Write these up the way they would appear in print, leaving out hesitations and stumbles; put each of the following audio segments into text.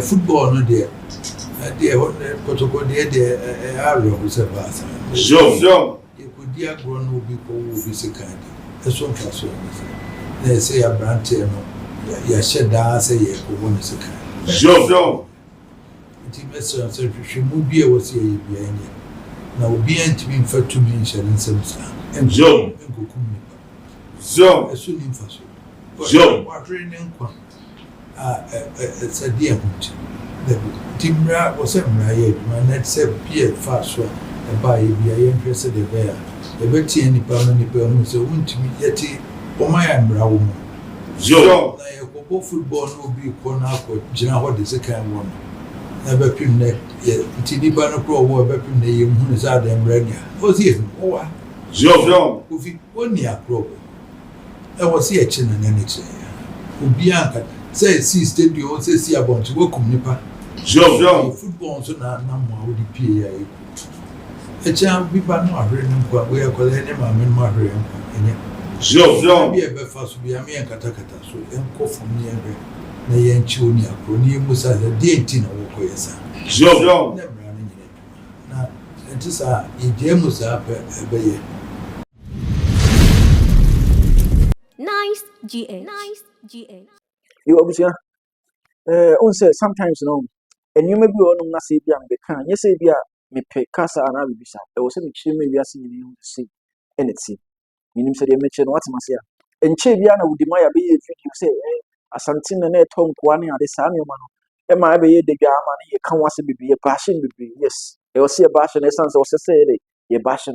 football no there. Protocol there are rules about. Sure. You could dear grown will be second. That's one for so. They say a brand tail. You said that say you one second. Sure. Intimate she would be was here behind you. Now be to be for 2 minutes and some and Joe. So, as soon as possible. Joe. What training? It's a dear much. The Timra was a married man that said Pierre fast one and by a interested the bear. A betty any permanent so won't me yet. Oh, my umbrella. Joe. Football will be corner for Jina. What is a kind one? Never pin that yet. Tiniban pro war weapon the young who is out and ready. Was he? Oh, Joe. Kofi one year pro. I was here chin and anything. Bianca says, see, studio says, see about to work on Nipa. Joe. Football so now with the PA. A child be by no agreement, but we are calling him a man, Mariam. Joe. Be a breakfast be a mere catacata, so and call from near the Yanchunia, Cronia Musa, the Dientina, or Koyasa. Joe. Never running in it. Now, it is a Jamus up a bay. Nice GA. You obviously, sometimes and you may be on Nasibian Becan. Yes, me pay Casa and Abisa. There was a machine maybe I see you see anything. Minim said, mention what must say. And Cheviana would demand a video say, Asante and Tom Kwani and the Samuel man. Am I be the Gamma? You can't want to be a passion, yes. There was a passion, essence or say, a passion.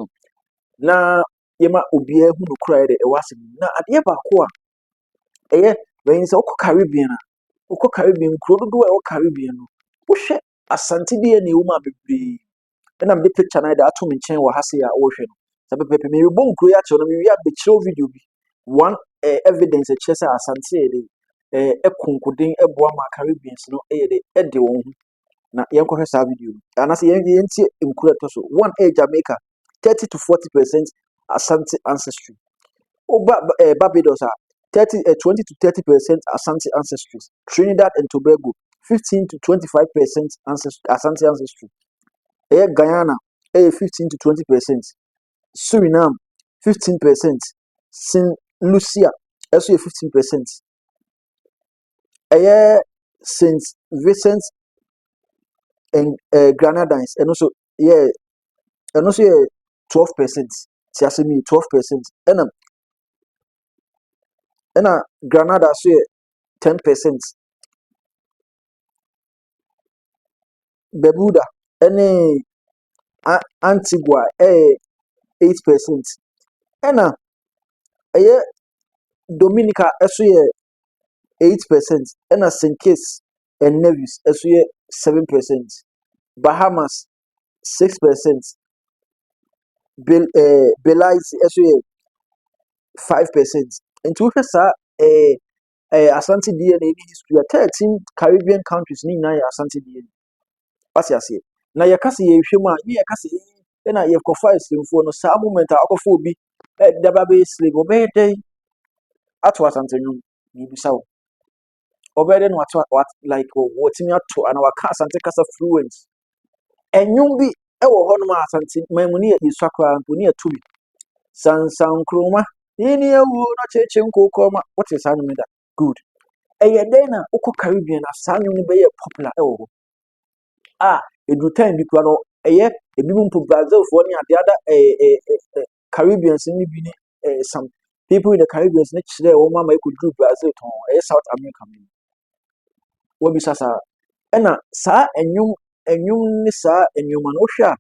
Now, Yema Ubia who cried, it was not at the Ebacoa. When it's all Caribbean, Oko Caribbean, Crodo or Caribbean. Push Asante be any woman be. And I'm the picture I that to me chain or Hasia Ocean. Sabe pepe me bon creature me we have the show video bi. One evidence a chesa Asante e konkuden e boa ma Caribbeans no de won na yenko hwesa video. Anase yentie enkurato so. One Jamaica 30 to 40% Asante ancestry. Barbados 20 to 30% Asante ancestry. Trinidad and Tobago 15 to 25% Asante ancestry. Guyana 15 to 20%. Suriname 15%. Saint Lucia also 15%. Saint Vincent and Grenadines and also 12%. Siasemi 12%. And Grenada so 10%. Bermuda any Antigua 8%. And Dominica also 8%. And St. Kitts and Nevis also 7%. Bahamas 6%. Belize also 5%. And to Asante DNA history 13 Caribbean countries ni na Asante DNA. What's you say? Na yakase ye hwema ni yakase na ye kofa eslimfo no sa moment akofo obi daba be slave obede ato Asante no ni bisa wo obede no ato what like what me ato and our Asante kasa fluent enyum bi ewo ho no ma Asante mamuni e isakra mponi atumi sansan kroma ni ewu no cheche nkokoma what is happening that good then na uko Caribbean asanyo ni be popular ewo edu time bi kwa no ebi mumpu Brazil for ni the other Caribbeans ni bi ni some people in the Caribbean ni chire o mama e do Brazil ton South America mi wo bi sasa na sa enyum ni sa enyum no hwa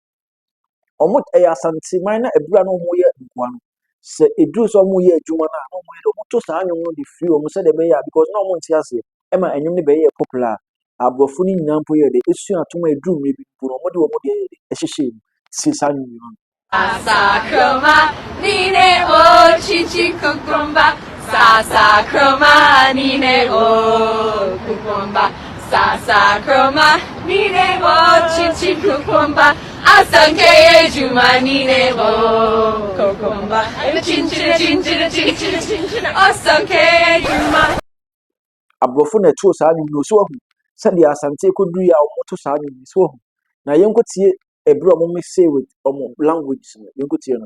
omo Asante man na ebura no mo ye nkwa no se edu so mo ye adwuma na no mo ye do mo to sa enyum no the free o mo se de be ya because no mo ntiase ma enyum ni be ye popular abrofo ni nyampo ye de esu atoma edu me bi puro mo de wo mo de ehihye si sa enyum Sakroma nine o chichi kukumba Sakroma nine o kukumba Sakroma nine o chichi kukumba Asanke juma nine o kukumba chin Asanke juma abrofo na to sa enyum no so ahu said the Asante could do your motor sound in this home. Now, you could see a bro say with language, you could see on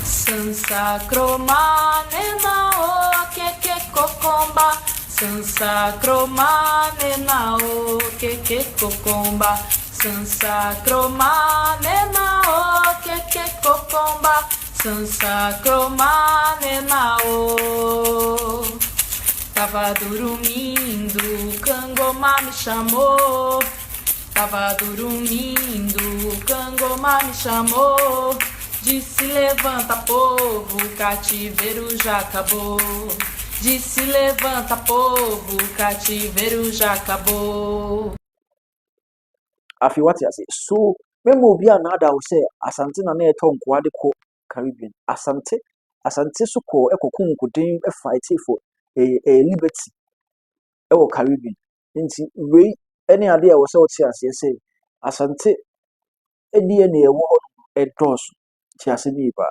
Sansa cromane na o que cocomba. Sansa cromane na o que cocomba. Sansa cromane na o que cocomba. Sansa cromane na o. Tava dormindo, Cangoma me chamou. Tava dormindo, Cangoma me chamou. Disse levanta povo, o cativeiro já acabou. Disse levanta povo, o cativeiro já acabou. Afi what you say. So when we be another will say Asante na na eto nko ade ko Caribbean. Asante so ko ekokun kudin e fight for a liberty e wo Caribbean. Nti we any ade a wo say what you say Asante edi na e wo e dos ti ase ni ba.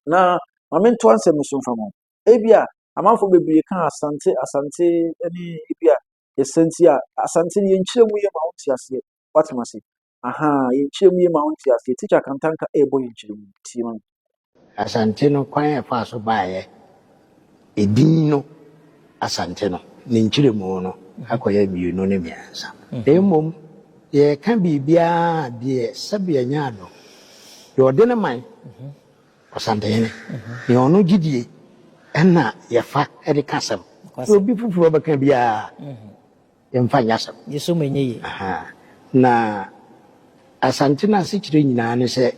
Na mamen to answer me so from ebia amanfo bebre kan Asante any ebia esenti a Asante ni enchiremu ye ma wo ti ase. What must say? Aha, yenchiremu ye ma wo ti ase. Teacher kan tanka ebo yenchiremu ti man. Asante no kwan e fa so baaye edin no asante no ne nkyiremu no akoya mienu ne miansa emom ye ka bibia de sabia nyaado ye ode ne man asantehene ye ono gidie ena ye fa e de kasam obi fufuro beka bia ye mfa nyasam yeso menye aha na asante na se kire nyina ne se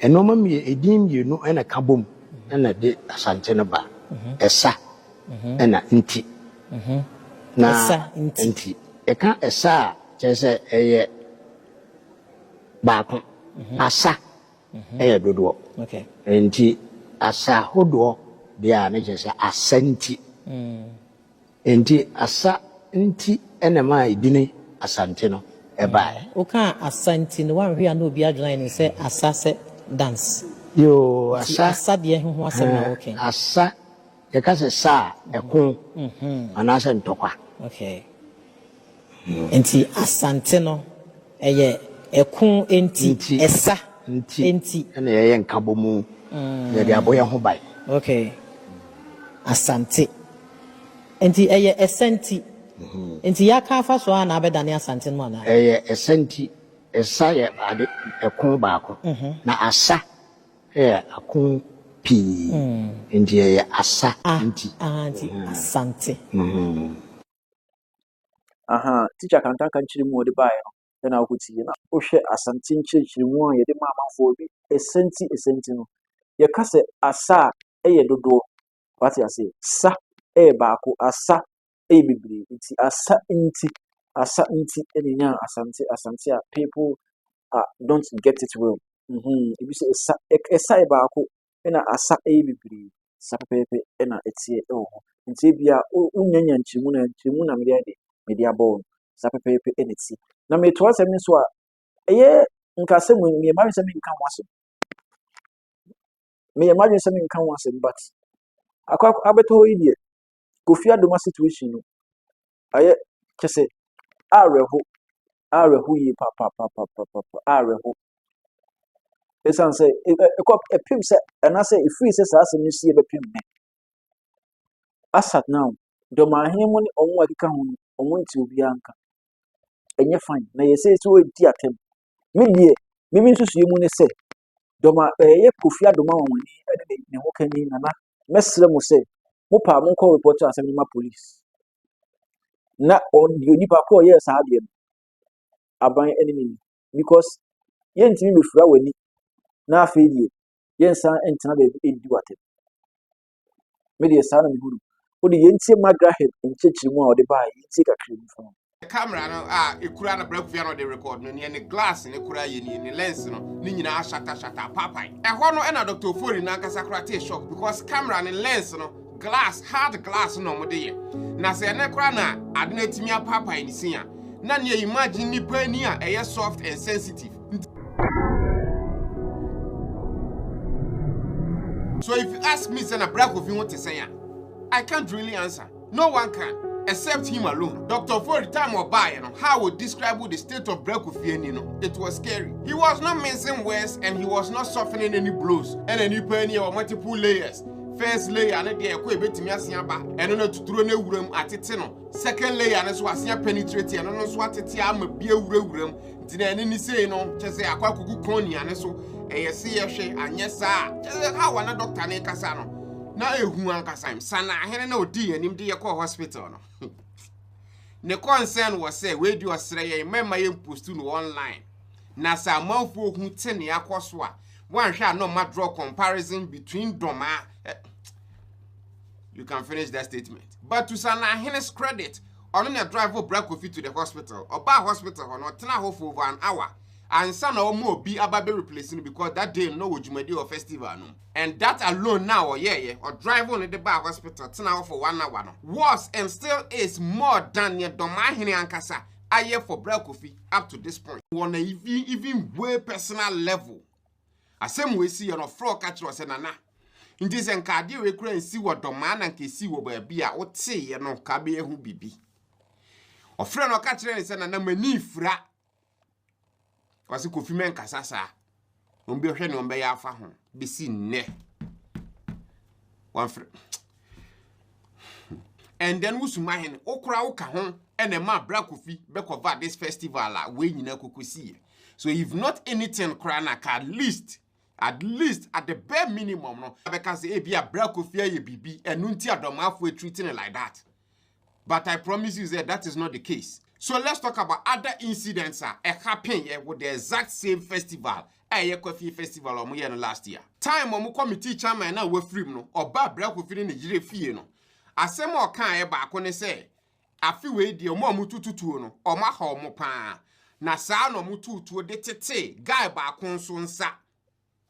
enoma mi edin mienu ena kabom ena de asante no ba esa ena nti na esa nti e ka esa chese eye baako asa eye dodo okay nti asa hodo bia ne chese asanti nti asa nti ena ma edine asante no e bae o ka asante no wan hwe na obi adwan ni se asase dance yo asa de ho asem na okay asa ye ka se sa ekon anase ntokwa okay enti asante no eye ekun enti esa enti ena ye nkabomu ye de aboye ho bai okay asante enti eye esenti enti yaka fa so na abedane asante no na eye esenti esa ye ade ekun baako na asa akun pi enti ye asa enti asante Aha, teacher kan tanka nchiremu de bae no. Na akuti na wo hwe Asante nchiremu a ye de ma amanfo bi esenti no. Ye ka se asa eye dodo. What you say? Sa baako asa bibiri nti asa nti enya asante a people don't get it well. If you say esa baako na asa bibiri sa pepe na etie ho. Nti bia unyanya nchimu na media ball sa pepe eneti. Na me to asem so a eye nka se me imagine se me nka ho asem. Me imagine se me nka ho asem but akwa abeto yi die Kofi Adomah situation no aye kese areho yi pa areho esan say epim say and I say if free say as me see epim me asat now do ma hene mo ni omo akeka ho omo nti obi anka enye fine na ye say so di atem me die me nsusu ye mu ne say do ma ye Kofi Adomah woni ene ne ho kani na mesre mo say mo pa mo call report to asem ma police na on the nipa ko yes ade aban enemy because yentimi be fura wani na afedie yensa entina be edi watem me de sa na me huru o de yentie magraheb nchechirimu a o de ba yentie kakra mi fa camera no ekura na Kwafie no de record no ne glass ne kura ye ne lens no ni nyina shata papai ho no na Dr. Ofori na nkasa kura te shock because camera ne lens no glass hard glass no mo de ye na se ne kura na ade na timi papai ni sia na ne imagine ni pani a eye soft and sensitive. So if you ask me say na Kwafie what to say, I can't really answer. No one can. except him alone. Dr. Ford time or by, how would describe the state of Kwafie, it was scary. He was not mincing words and he was not softening any blows and any penny or multiple layers. First layer and the equate me as yaba, and then to throw no room at it. Second layer and as was penetrating and on what it am a beer room. Did any say no, just say a quaku crony and so a see and yes, sir. Just how one doctor named Casano. Now, who am Sana, I had no dear and him dear call hospital. The concern was say, where do you say, remember you post to online. Nasa mouthful who 10 year coswa. One shall no matter draw comparison between Doma. You can finish that statement. But to Asantehene credit, on a driver brought Kofi to the hospital, or bar hospital, or not for over an hour. And son or more be about replacing because that day no Jumadi or festival. No. And that alone now or or drive on the bar hospital 10 hours for 1 hour. No. Was and still is more than your Domahine and Kasa. I for Kofi up to this point. On a even way personal level. As same we see on a floor catch was an ana. In this encadi we and see what Doman and Kisi will be a what say no Kabe who be. Or friend or catcher is an many fra. Was a Kofi men Kasasa. Be a friend on Bay Alpha be seen ne. One friend. And then who's mine, Okra Okahon, and a ma Kofi back over this festival when you know Kukusi. So if not anything cranak, at least at the bare minimum, no, because it be a Kofi BB and Nuntia Domah for treating it like that. But I promise you that is not the case. So let's talk about other incidents happening with the exact same festival. Kwafie festival last year. Time committee chairman now we free no or Kofi in Nigeria fie no. Asem o kan ba ko ne say afi we di o mutututu no o ma ha o mo pa. Na sa no mututu de tete guy ba ko nso nsa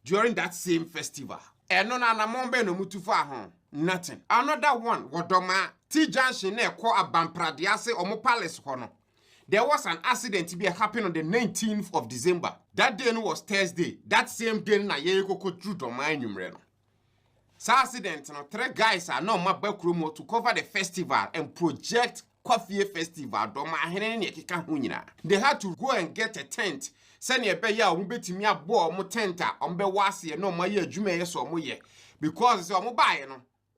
during that same festival. Eno na mombe no mutufa ho. Nothing. Another one, Wodoma T Junction ne ko abamprade ase o mo palace ho no. There was an accident to be happening on the 19th of December. That day was Thursday. That same day na ye ko drew Doma enyumre no. Sa accident no 3 guys are now mabakromo to cover the festival and project Kwafie festival Domahene ne keka ho nyina. They had to go and get a tent. Send ye be ya o betimi abo mo tent a o be wase no mo ye adwuma ye so mo ye because so mo bae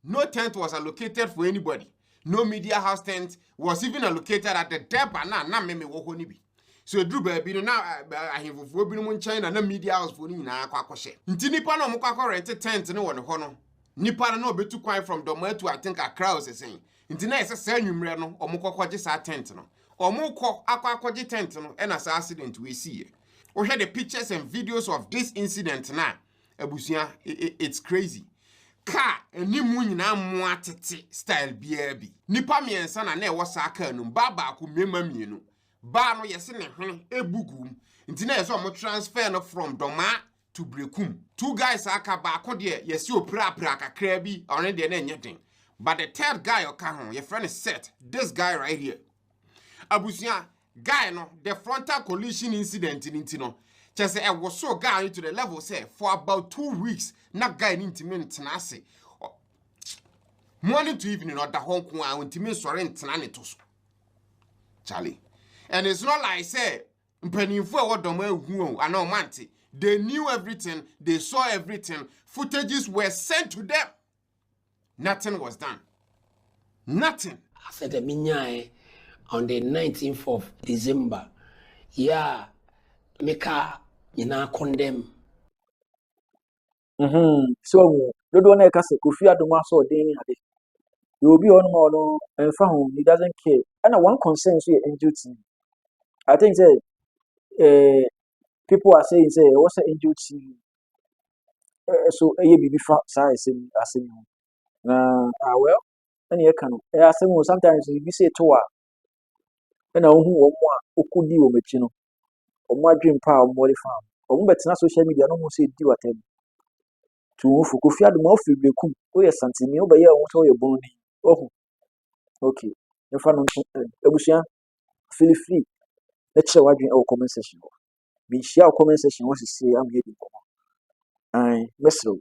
no tent was allocated for anybody. No media house tent was even allocated at the depot na meme wo ho ni bi. So drew baby no na ahemfofo bi no mo China na media house for ni nyina akwa nti nipa no mo kwa rent tent no won ho no nipa no obetu kwan from Doma to I think Accra was saying nti na ese sa nwumre no omukokwaje sa tent no omukọ akwaje tent no e na sa accident we see. We hear the pictures and videos of this incident na abusia it's crazy. Ka enimu nyina mo atete style bia bi nipa miensa na e wosa ka num baba ko mema mienu ba no yese ne hwene ebugum nti na yese omo transfer no from Doma to Brekum. 2 guys aka ba ko de yese opra kakra bi on de na nyeden. But the third guy oka ho your friend is set. This guy right here. Abusia guy no the frontal collision incident in no. Just I was so guy to the level say for about 2 weeks na guy ntimi ntena ase. Morning to evening or the Hong Kong ntimi sore ntena ne to so. Charlie. And it's not like say mpanimfo e wodoma hu ana omante. They knew everything, they saw everything. Footages were sent to them. Nothing was done. Nothing. I said on the 19th of December. Yeah, Meka ina condemn. So the one I say Kofi Adomah so dey ade. You will be on more and from he doesn't care. And one concern so NGT. I think say people are saying say what's an NGT so a baby size as well and you can sometimes you say to her and I who could do mechino or my dream power more farm or but not social media no more say do at him to Kofi Adomah fi Brekum o ye Asante me obey what your bonding oh okay if I don't ebusia feel free let's share what our comment section be share comment section what you say I'm heading and mesro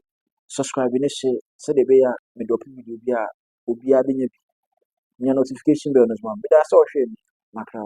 subscribe and share so the be me drop video bia obi a nya notification bell no so ma. But I saw hwɛ bi makra.